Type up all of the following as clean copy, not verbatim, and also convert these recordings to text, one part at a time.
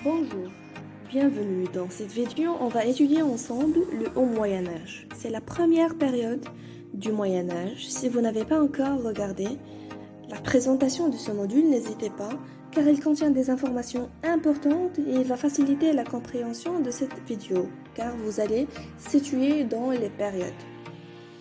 Bonjour, bienvenue dans cette vidéo. On va étudier ensemble le Haut Moyen Âge. C'est la première période du Moyen Âge. Si vous n'avez pas encore regardé la présentation de ce module, n'hésitez pas, car il contient des informations importantes et il va faciliter la compréhension de cette vidéo, car vous allez situer dans les périodes.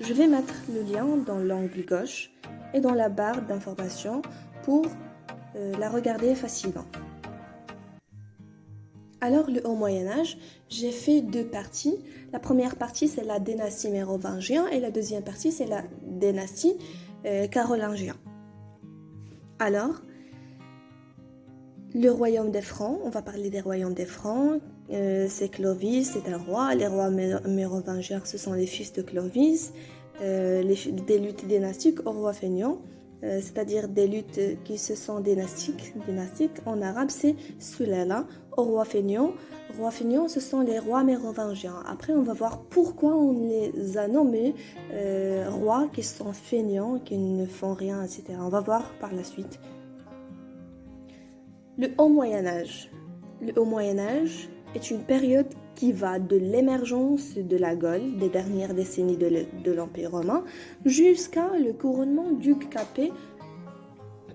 Je vais mettre le lien dans l'angle gauche et dans la barre d'informations pour la regarder facilement. Alors, le Haut Moyen-Âge, j'ai fait deux parties. La première partie, c'est la dynastie mérovingienne et la deuxième partie, c'est la dynastie carolingienne. Alors, le royaume des Francs, on va parler des royaumes des Francs, c'est Clovis, c'est un roi. Les rois mérovingiens, ce sont les fils de Clovis. Des luttes dynastiques au roi fainéant, c'est-à-dire des luttes qui se sont dynastiques. En arabe, c'est Sulala. Au roi fainéant, ce sont les rois mérovingiens. Après, on va voir pourquoi on les a nommés rois qui sont fainéants, qui ne font rien, etc. On va voir par la suite. Le Haut Moyen Âge. Le Haut Moyen Âge est une période qui va de l'émergence de la Gaule, des dernières décennies de l'Empire romain, jusqu'à le couronnement d'Hugues Capet.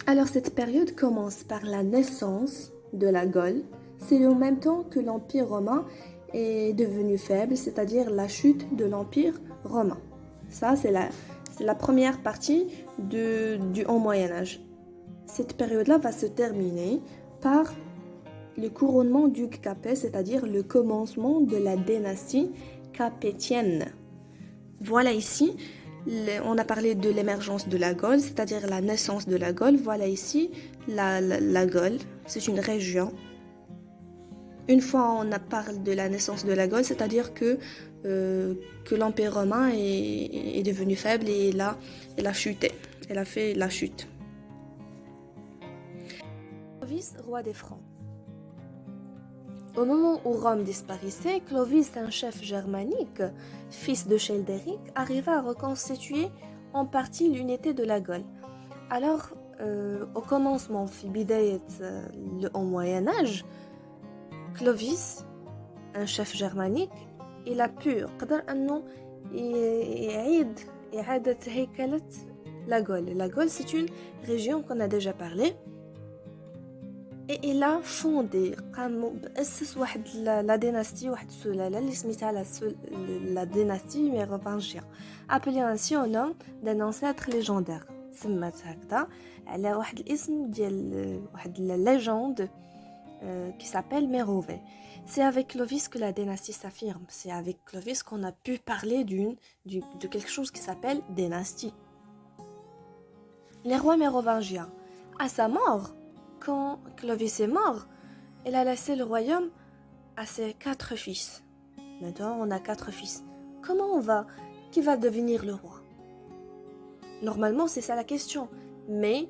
Alors cette période commence par la naissance de la Gaule. C'est en même temps que l'Empire romain est devenu faible, c'est-à-dire la chute de l'Empire romain. Ça, c'est la première partie du Haut Moyen Âge. Cette période-là va se terminer par le couronnement d'Hugues Capet, c'est-à-dire le commencement de la dynastie capétienne. Voilà ici, on a parlé de l'émergence de la Gaule, c'est-à-dire la naissance de la Gaule. Voilà ici la Gaule, c'est une région. Une fois on a parlé de la naissance de la Gaule, c'est-à-dire que l'Empire romain est devenu faible et elle a chuté. Elle a fait la chute. Clovis, roi des Francs. Au moment où Rome disparaissait, Clovis, un chef germanique, fils de Childéric, arriva à reconstituer en partie l'unité de la Gaule. Alors, au commencement, le Haut Moyen Âge, Clovis, un chef germanique, il a pu la Gaule. La Gaule, c'est une région qu'on a déjà parlé. Et il a fondé la dynastie la dynastie mérovingienne, appelée ainsi au nom d'un ancêtre légendaire. سمات هكذا على واحد الاسم ديال واحد la légende qui s'appelle Mérovée. C'est avec Clovis que la dynastie s'affirme. C'est avec Clovis qu'on a pu parler de quelque chose qui s'appelle dynastie. Les rois mérovingiens, à sa mort, quand Clovis est mort, il a laissé le royaume à ses 4 fils. Maintenant, on a 4 fils. Qui va devenir le roi? Normalement, c'est ça la question. Mais,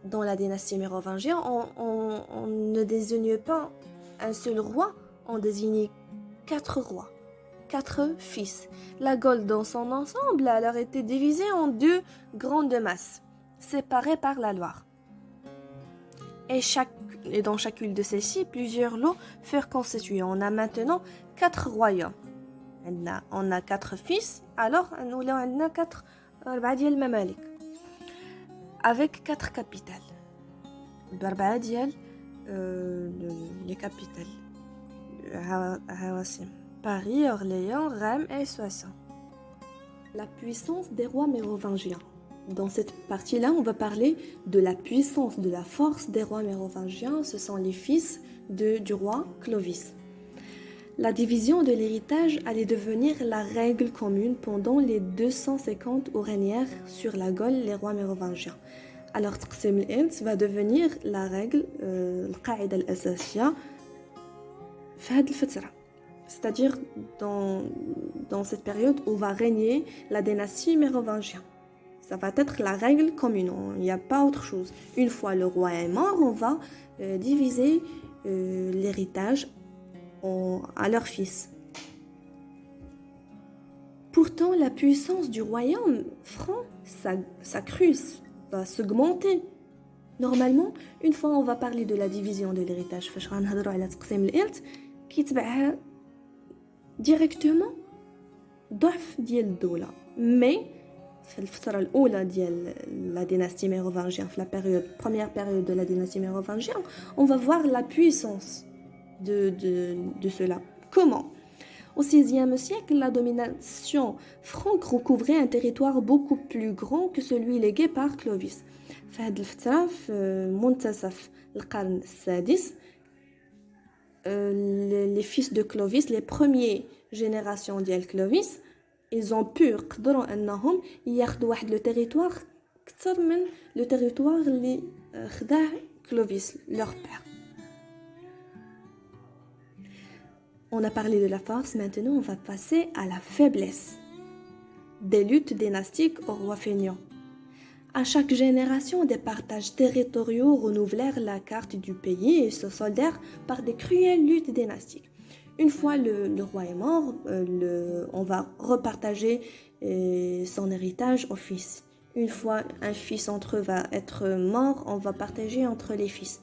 dans la dynastie mérovingienne, on ne désigne pas un seul roi, on désigne 4 rois, 4 fils. La Gaule, dans son ensemble, alors était divisée en 2 grandes masses, séparées par la Loire. Et dans chacune de celles-ci, plusieurs lots furent constitués. On a maintenant 4 royaumes. On a 4 fils, alors on a 4 mamalik. Avec 4 capitales. Les capitales. Paris, Orléans, Rome et Soissons. La puissance des rois mérovingiens. Dans cette partie-là, on va parler de la puissance, de la force des rois mérovingiens. Ce sont les fils du roi Clovis. La division de l'héritage allait devenir la règle commune pendant les 250 où régnèrent sur la Gaule les rois mérovingiens. Alors, Taqsim al-Ins va devenir la règle, القاعدة الأساسية في هذه الفترة. C'est-à-dire dans cette période où va régner la dynastie mérovingienne. Ça va être la règle commune, il n'y a pas autre chose. Une fois le roi est mort, on va diviser l'héritage à leurs fils. Pourtant, la puissance du royaume franc s'accrut, va s'augmenter. Normalement, une fois on va parler de la division de l'héritage, فاش غنهضروا على تقسيم الإرث كيتبعها directement ضعف ديال الدولة. mais في الفترة الأولى ديال la dynastie mérovingienne, في la première période de la dynastie mérovingienne, on va voir la puissance de cela. Comment? Au XVIe siècle, la domination franque recouvrait un territoire beaucoup plus grand que celui légué par Clovis. في هذه الفترة في منتصف القرن السادس les fils de Clovis, les premières générations ديال Clovis, ils ont pu قدروا انهم ياخذوا واحد لو territoire اكثر من لو territoire اللي خداه Clovis, leur père. On a parlé de la force, maintenant on va passer à la faiblesse des luttes dynastiques au roi feignant. À chaque génération, des partages territoriaux renouvelèrent la carte du pays et se soldèrent par des cruelles luttes dynastiques. Une fois le roi est mort, on va repartager son héritage aux fils. Une fois un fils entre eux va être mort, on va partager entre les fils.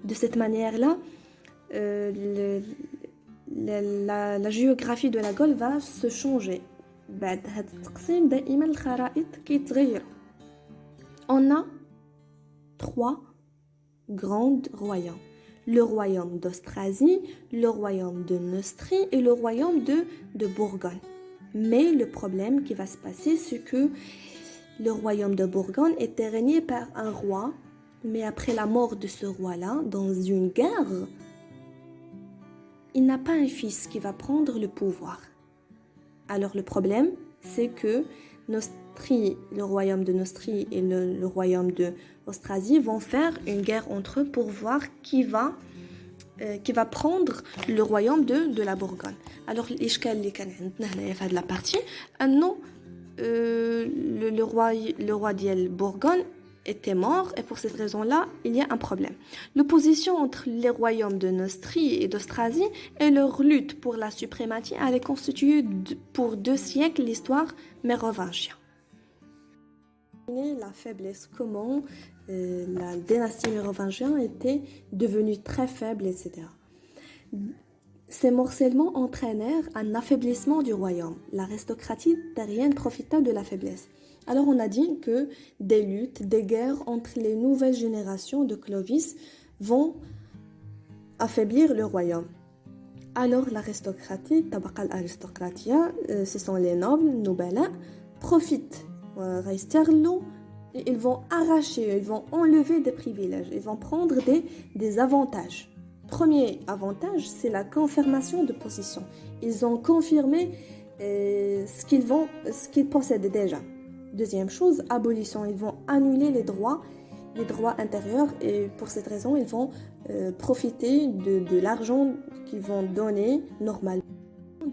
De cette manière-là, la géographie de la Gaule va se changer. بعد هذا التقسيم دائما الخرائط كيتغير. On a 3 grands royaumes. Le royaume d'Austrasie, le royaume de Neustrie et le royaume de Bourgogne. Mais le problème qui va se passer, c'est que le royaume de Bourgogne était régné par un roi, mais après la mort de ce roi-là, dans une guerre, il n'a pas un fils qui va prendre le pouvoir. Alors le problème, c'est que le royaume de Neustrie et le royaume de Austrasie vont faire une guerre entre eux pour voir qui va prendre le royaume de la Bourgogne. Alors l'ishkal اللي كان عندنا هنايا في هذه la partie انه le roi ديال Bourgogne était mort et pour cette raison-là, il y a un problème. L'opposition entre les royaumes de Neustrie et d'Austrasie et leur lutte pour la suprématie allait constituer pour 2 siècles l'histoire mérovingienne. La faiblesse, comment la dynastie mérovingienne était devenue très faible, etc. Ces morcellements entraînèrent un affaiblissement du royaume. L'aristocratie terrienne profita de la faiblesse. Alors on a dit que des luttes, des guerres entre les nouvelles générations de Clovis vont affaiblir le royaume. Alors l'aristocratie, tabaqa l'aristocratia, ce sont les nobles, nobala, profitent. Ils vont arracher, ils vont enlever des privilèges, ils vont prendre des avantages. Premier avantage, c'est la confirmation de position. Ils ont confirmé ce qu'ils possèdent déjà. Deuxième chose, abolition. Ils vont annuler les droits intérieurs et pour cette raison, ils vont profiter de l'argent qu'ils vont donner normalement.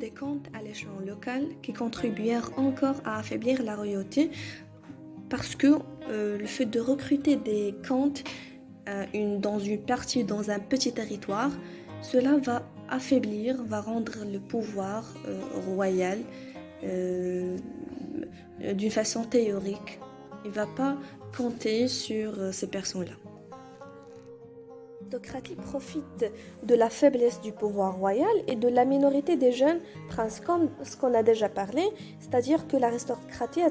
Des comptes à l'échelon local qui contribuèrent encore à affaiblir la royauté parce que le fait de recruter des comptes dans une partie, dans un petit territoire, cela va affaiblir, va rendre le pouvoir royal d'une façon théorique. Il ne va pas compter sur ces personnes-là. L'aristocratie profite de la faiblesse du pouvoir royal et de la minorité des jeunes princes, comme ce qu'on a déjà parlé, c'est-à-dire que l'aristocratie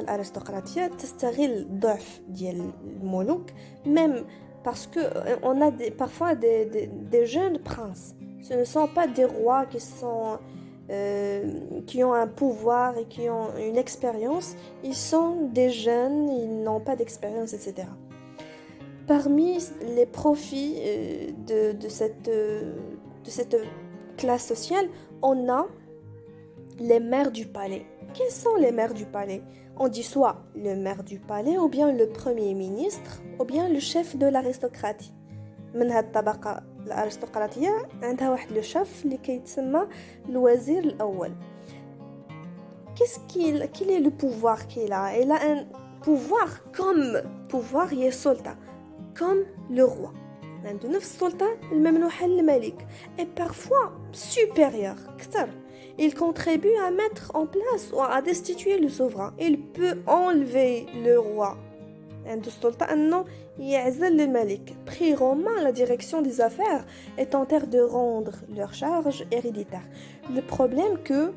l'aristocratie تستغل ضعف ديال الملوك, même parce que on a parfois des jeunes princes. Ce ne sont pas des rois qui ont un pouvoir et qui ont une expérience. Ils sont des jeunes, ils n'ont pas d'expérience, etc. Parmi les profits de cette classe sociale, on a les maires du palais. Quels sont les maires du palais? On dit soit le maire du palais, ou bien le premier ministre, ou bien le chef de l'aristocratie. من هاد الطبقة الأرستقراطية عندها واحد لو شاف اللي كيتسمى الوزير الأول. Quel est le pouvoir qu'il a? Il a un pouvoir comme pouvoir هي السلطة, comme le roi. عنده نفس السلطة الممنوحة للملك et parfois supérieure كتر. Il contribue à mettre en place ou à destituer le souverain. Il peut enlever le roi عنده السلطة أنه يعزل الملك. Pris romain, la direction des affaires est tentèrent de rendre leur charge héréditaire. Le problème que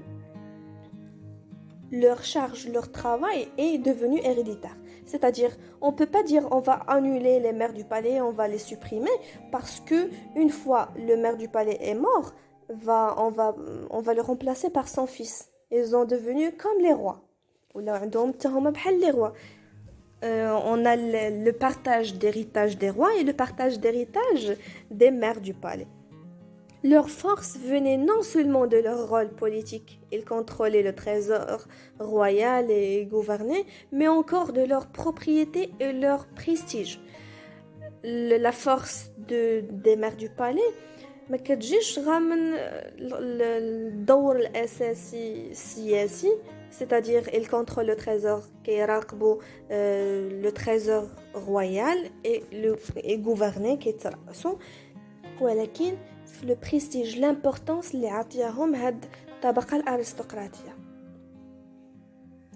leur charge, leur travail est devenu héréditaire. C'est-à-dire, on ne peut pas dire on va annuler les maires du palais, on va les supprimer, parce que une fois le maire du palais est mort, on va le remplacer par son fils. Ils sont devenus comme les rois. Ou là, les rois. On a le partage d'héritage des rois et le partage d'héritage des maires du palais. Leur force venait non seulement de leur rôle politique, ils contrôlaient le trésor royal et gouvernaient, mais encore de leur propriété et leur prestige. La force des maires du palais ما كتجيش غير من الدور الأساسي السياسي, c'est-à-dire ils contrôlent le trésor كيراقبوا le trésor royal et gouverner كيترأسوا, ولكن في le prestige, l'importance اللي عطياهم هاد الطبقة الأرستقراطية.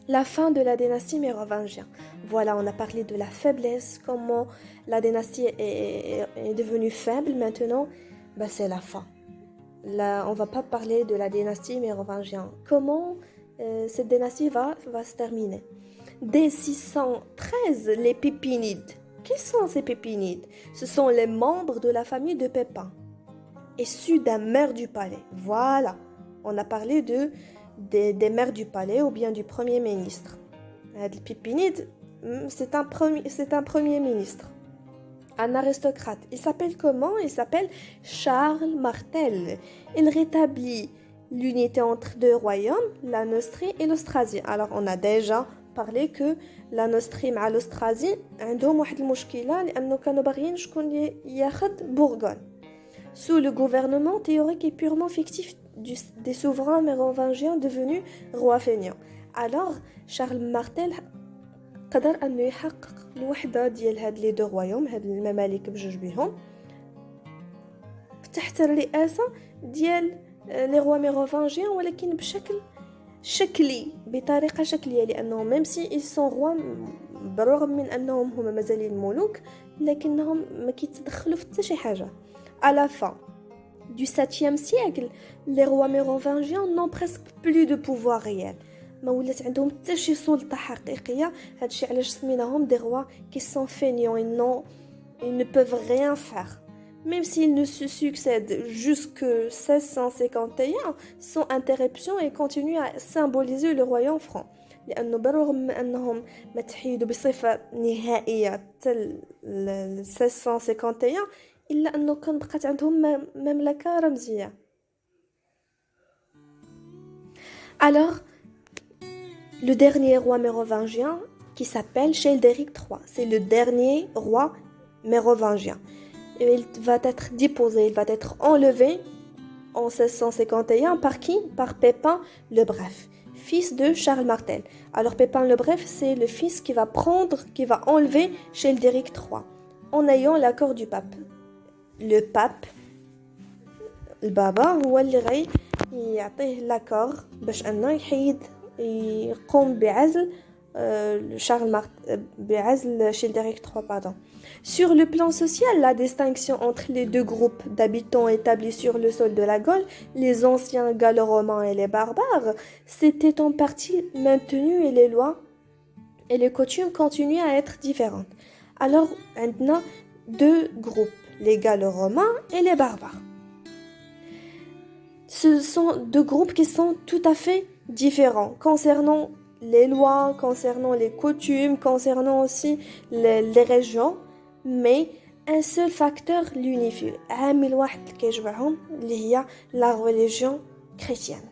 La fin de la dynastie mérovingienne. Voilà, on a parlé de la faiblesse, comment la dynastie est devenue faible maintenant. C'est la fin. Là, on ne va pas parler de la dynastie mérovingienne. Comment cette dynastie va se terminer? Dès 613, les Pépinides. Qui sont ces Pépinides? Ce sont les membres de la famille de Pépin, issus d'un maire du palais. Voilà, on a parlé des maires du palais ou bien du premier ministre. Les Pépinides, c'est un premier ministre. Un aristocrate. Il s'appelle comment? Il s'appelle Charles Martel. Il rétablit l'unité entre deux royaumes, la Neustrie et l'Austrasie. Alors, on a déjà parlé que la Neustrie مع l'Austrasie عندهم واحد المشكلة لأنه كانوا باغيين شكون ياخد Bourgogne. Sous le gouvernement théorique et purement fictif des souverains mérovingiens devenus rois feignants. Alors, Charles Martel قدر أنه يحقق الوحدة ديال هاد لي دو رويوم, هاد الممالك بجوج بيهم, تحت الرئاسة ديال لي روا ميروفانجيان, ولكن بشكل شكلي, بطريقة شكلية, لأنهم ميم سي ils sont rois, بالرغم من أنهم هما مازالين ملوك, لكنهم ما كيتدخلوا في حتى شي حاجة. À la fin du 7e siècle, les rois mérovingiens n'ont presque plus de pouvoir réel. ما ولات عندهم حتى شي سلطة حقيقية. هادشي علاش سميناهم des rois qui sont feignants, ils ne peuvent rien faire. Même s'ils ne se succèdent jusque 1651 sans interruption et continuent à symboliser le royaume franc. لأنه بالرغم من أنهم ما تحيدوا بصفة نهائية حتى 1651, إلا أنه كان بقات عندهم مملكة رمزية. Alors, le dernier roi mérovingien qui s'appelle Childéric III, c'est le dernier roi mérovingien. Et il va être déposé, il va être enlevé en 1651 par qui? Par Pépin le Bref, fils de Charles Martel. Alors Pépin le Bref, c'est le fils qui va enlever Childéric III en ayant l'accord du pape. Le pape, البابا هو اللي غي يعطيه l'accord باش انه يقوم بعزل Childéric III, pardon. Sur le plan social, la distinction entre les deux groupes d'habitants établis sur le sol de la Gaule, les anciens gallo-romains et les barbares, s'était en partie maintenue et les lois et les coutumes continuaient à être différentes. Alors, maintenant, deux groupes, les gallo-romains et les barbares. Ce sont deux groupes qui sont tout à fait différents concernant les lois, concernant les coutumes, concernant aussi les régions, mais un seul facteur l'unifie. عامل واحد كيجمعهم اللي هي la religion chrétienne.